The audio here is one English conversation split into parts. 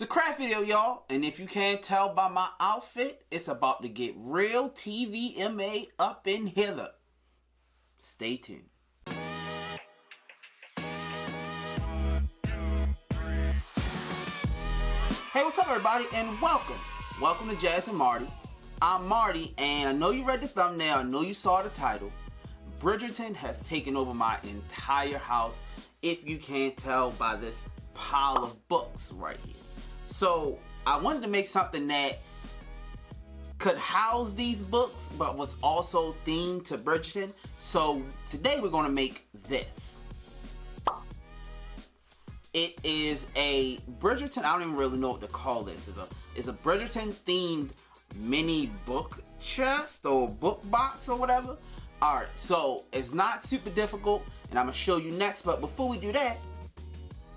It's a craft video, y'all, and if you can't tell by my outfit, it's about to get real TVMA up in hither. Stay tuned. Hey, what's up, everybody, and welcome. Welcome to Jazz and Marty. I'm Marty, and I know you read the thumbnail. I know you saw the title. Bridgerton has taken over my entire house, if you can't tell by this pile of books right here. So I wanted to make something that could house these books, but was also themed to Bridgerton. So today we're going to make this. It is a Bridgerton, I don't even really know what to call this. It's a Bridgerton themed mini book chest or book box or whatever. Alright, so it's not super difficult, and I'm going to show you next. But before we do that,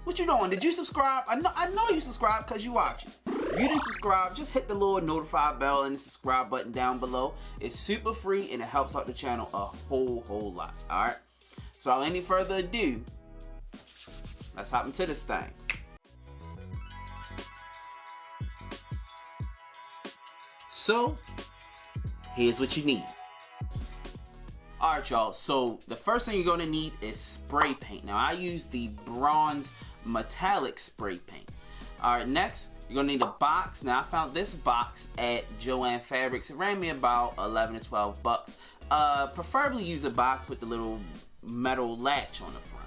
what you doing? Did you subscribe? I know you subscribed because you watching. If you didn't subscribe, just hit the little notify bell and the subscribe button down below. It's super free and it helps out the channel a whole lot. Alright? So without any further ado, let's hop into this thing. So, here's what you need. Alright, y'all, so the first thing you're going to need is spray paint. Now, I use the bronze metallic spray paint. Alright, next, you're going to need a box. Now, I found this box at Joann Fabrics. It ran me about 11 to 12 bucks. Preferably use a box with the little metal latch on the front.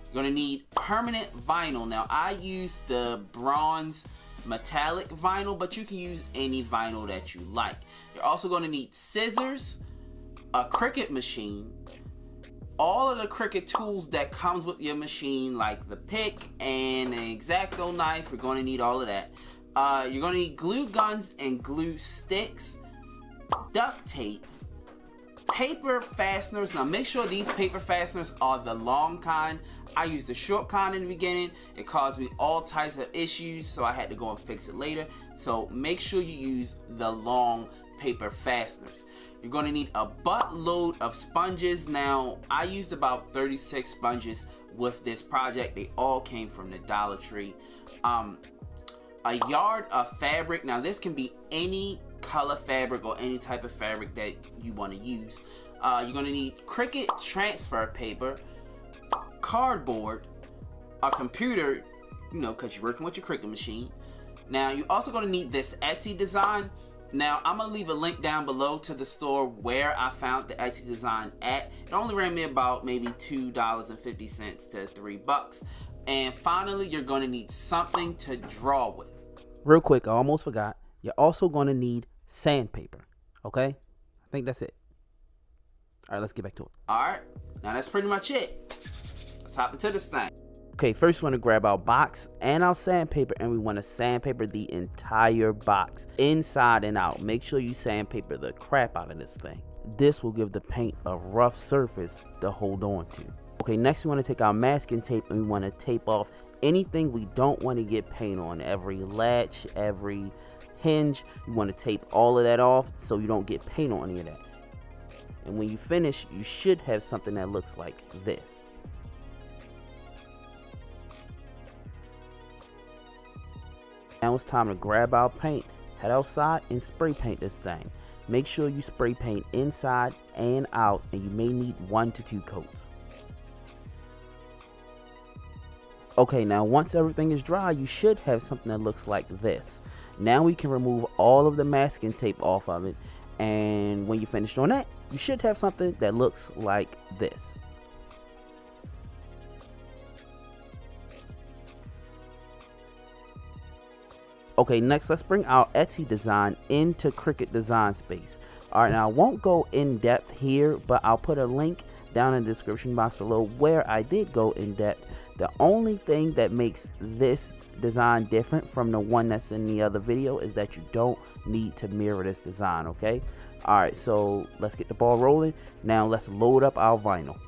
You're going to need permanent vinyl. Now, I use the bronze metallic vinyl, but you can use any vinyl that you like. You're also going to need scissors, a Cricut machine, all of the Cricut tools that comes with your machine, like the pick and an X-Acto knife. You're going to need all of that. You're going to need glue guns and glue sticks, duct tape, paper fasteners. Now make sure these paper fasteners are the long kind. I used the short kind in the beginning. It caused me all types of issues, so I had to go and fix it later. So make sure you use the long paper fasteners. You're going to need a buttload of sponges. Now, I used about 36 sponges with this project. They all came from the Dollar Tree. A yard of fabric. Now, this can be any color fabric or any type of fabric that you want to use. You're going to need Cricut transfer paper, cardboard, a computer, you know, because you're working with your Cricut machine. Now, you're also going to need this Etsy design. Now, I'm going to leave a link down below to the store where I found the Etsy design at. It only ran me about maybe $2.50 to $3. And finally, you're going to need something to draw with. Real quick, I almost forgot. You're also going to need sandpaper. Okay? I think that's it. All right, let's get back to it. All right. Now, that's pretty much it. Let's hop into this thing. Okay, first we want to grab our box and our sandpaper, and we want to sandpaper the entire box inside and out. Make sure you sandpaper the crap out of this thing. This will give the paint a rough surface to hold on to. Okay, next we want to take our masking tape and we want to tape off anything we don't want to get paint on. Every latch, every hinge, you want to tape all of that off so you don't get paint on any of that. And when you finish, you should have something that looks like this. Now it's time to grab our paint, head outside and spray paint this thing. Make sure you spray paint inside and out, and you may need 1 to 2 coats. Okay, now once everything is dry, you should have something that looks like this. Now we can remove all of the masking tape off of it, and when you finish doing that, you should have something that looks like this. Okay, next let's bring our Etsy design into Cricut design space. Alright, now I won't go in depth here, but I'll put a link down in the description box below where I did go in depth. The only thing that makes this design different from the one that's in the other video is that you don't need to mirror this design, okay? Alright, so let's get the ball rolling. Now let's load up our vinyl.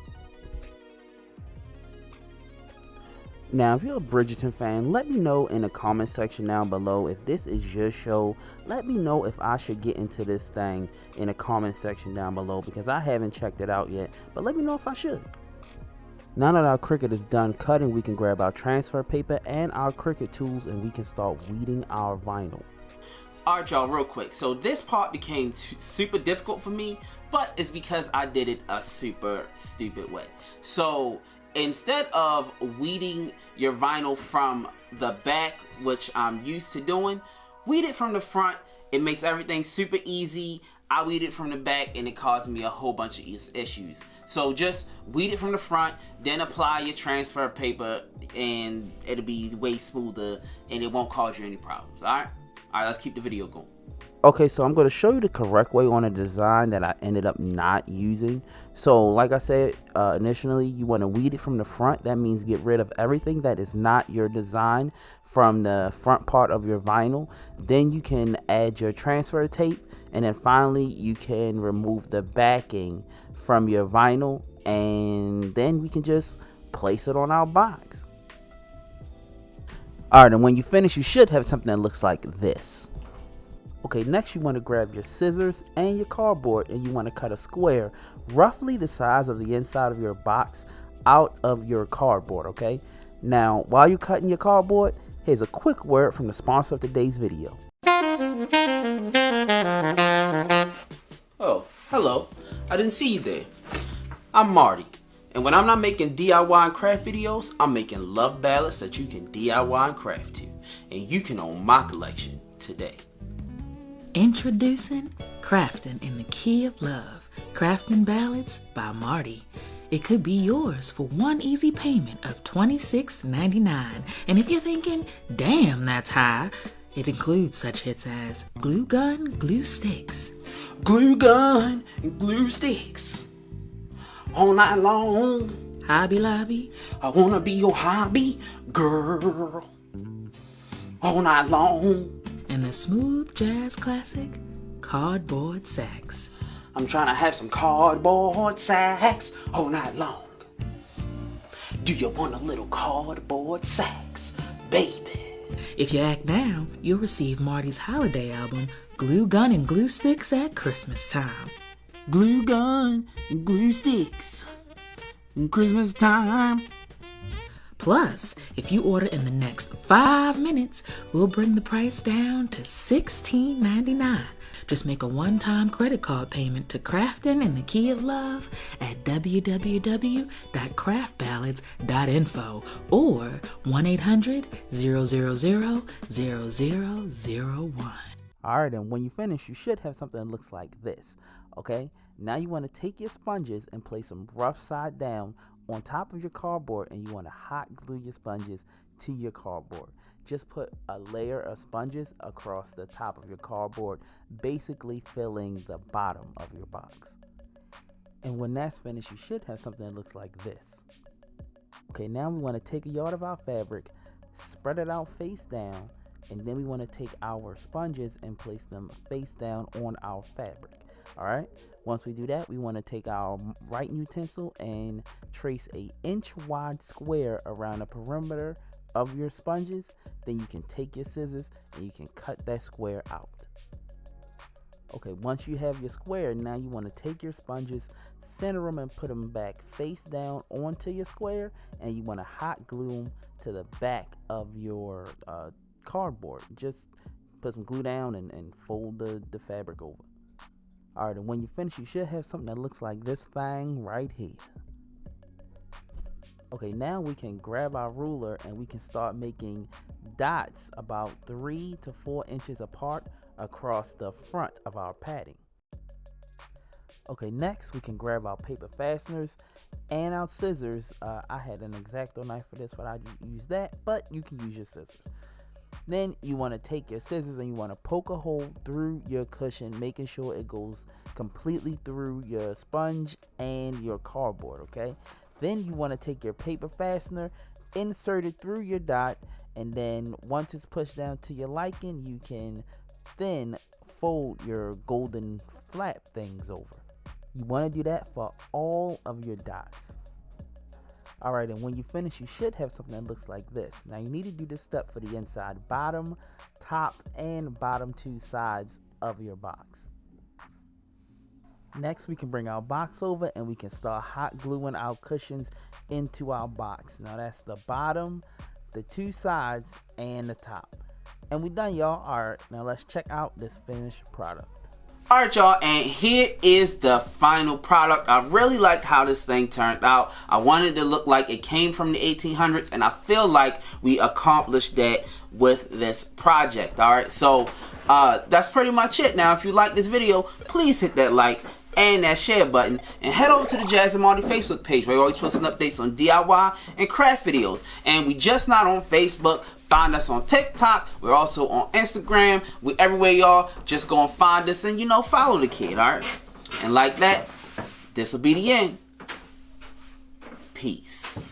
Now, if you're a Bridgerton fan, let me know in the comment section down below if this is your show. Let me know if I should get into this thing in the comment section down below, because I haven't checked it out yet, but let me know if I should. Now that our Cricut is done cutting, we can grab our transfer paper and our Cricut tools and we can start weeding our vinyl. Alright y'all, real quick. So this part became super difficult for me, but it's because I did it a super stupid way. So instead of weeding your vinyl from the back, which I'm used to doing, weed it from the front. It makes everything super easy. I weed it from the back and it caused me a whole bunch of issues. So just weed it from the front, then apply your transfer paper and it'll be way smoother and it won't cause you any problems. Alright, let's keep the video going. Okay, so I'm going to show you the correct way on a design that I ended up not using. So like I said initially, you want to weed it from the front. That means get rid of everything that is not your design from the front part of your vinyl. Then you can add your transfer tape, and then finally you can remove the backing from your vinyl, and then we can just place it on our box. Alright, and when you finish, you should have something that looks like this. Okay, next you want to grab your scissors and your cardboard and you want to cut a square roughly the size of the inside of your box out of your cardboard, okay? Now, while you're cutting your cardboard, here's a quick word from the sponsor of today's video. Oh, hello. I didn't see you there. I'm Marty, and when I'm not making DIY and craft videos, I'm making love ballads that you can DIY and craft to, and you can own my collection today. Introducing Crafting in the Key of Love, Crafting Ballads by Marty. It could be yours for one easy payment of $26.99. And if you're thinking, damn, that's high, it includes such hits as Glue Gun, Glue Sticks. Glue gun and glue sticks. All night long. Hobby Lobby. I wanna be your hobby girl. All night long. And the smooth jazz classic, Cardboard Sacks. I'm trying to have some cardboard sacks all night long. Do you want a little cardboard sacks, baby? If you act now, you'll receive Marty's holiday album, Glue Gun and Glue Sticks at Christmas time. Glue gun and glue sticks in Christmas time. Plus, if you order in the next 5 minutes, we'll bring the price down to $16.99. Just make a one-time credit card payment to Crafting in the Key of Love at www.craftballads.info or 1-800-000-0001. Alright, and when you finish, you should have something that looks like this. Okay, now you want to take your sponges and place them rough side down on top of your cardboard, and you want to hot glue your sponges to your cardboard. Just put a layer of sponges across the top of your cardboard, basically filling the bottom of your box. And when that's finished, you should have something that looks like this. Okay, now we want to take a yard of our fabric, spread it out face down, and then we want to take our sponges and place them face down on our fabric. Alright, once we do that, we want to take our writing utensil and trace an inch wide square around the perimeter of your sponges. Then you can take your scissors and you can cut that square out. Okay, once you have your square, now you want to take your sponges, center them and put them back face down onto your square, and you want to hot glue them to the back of your cardboard. Just put some glue down and fold the fabric over. Alright, and when you finish, you should have something that looks like this thing right here. Okay, now we can grab our ruler and we can start making dots about 3 to 4 inches apart across the front of our padding. Okay, next we can grab our paper fasteners and our scissors. I had an X-Acto knife for this, but I use that, but you can use your scissors. Then you want to take your scissors and you want to poke a hole through your cushion, making sure it goes completely through your sponge and your cardboard, okay? Then you want to take your paper fastener, insert it through your dot, and then once it's pushed down to your liking, you can then fold your golden flap things over. You want to do that for all of your dots. Alright, and when you finish, you should have something that looks like this. Now you need to do this step for the inside, bottom, top, and bottom 2 sides of your box. Next, we can bring our box over and we can start hot gluing our cushions into our box. Now that's the bottom, the two sides, and the top. And we done, y'all. Alright, now let's check out this finished product. Alright, y'all, and here is the final product. I really liked how this thing turned out. I wanted it to look like it came from the 1800s, and I feel like we accomplished that with this project. Alright, so that's pretty much it. Now, if you like this video, please hit that like and that share button, and head over to the Jazz and Marty Facebook page where we're always posting updates on DIY and craft videos. And we just not on Facebook. Find us on TikTok. We're also on Instagram. We everywhere, y'all. Just go and find us and, you know, follow the kid, alright? And like that, this will be the end. Peace.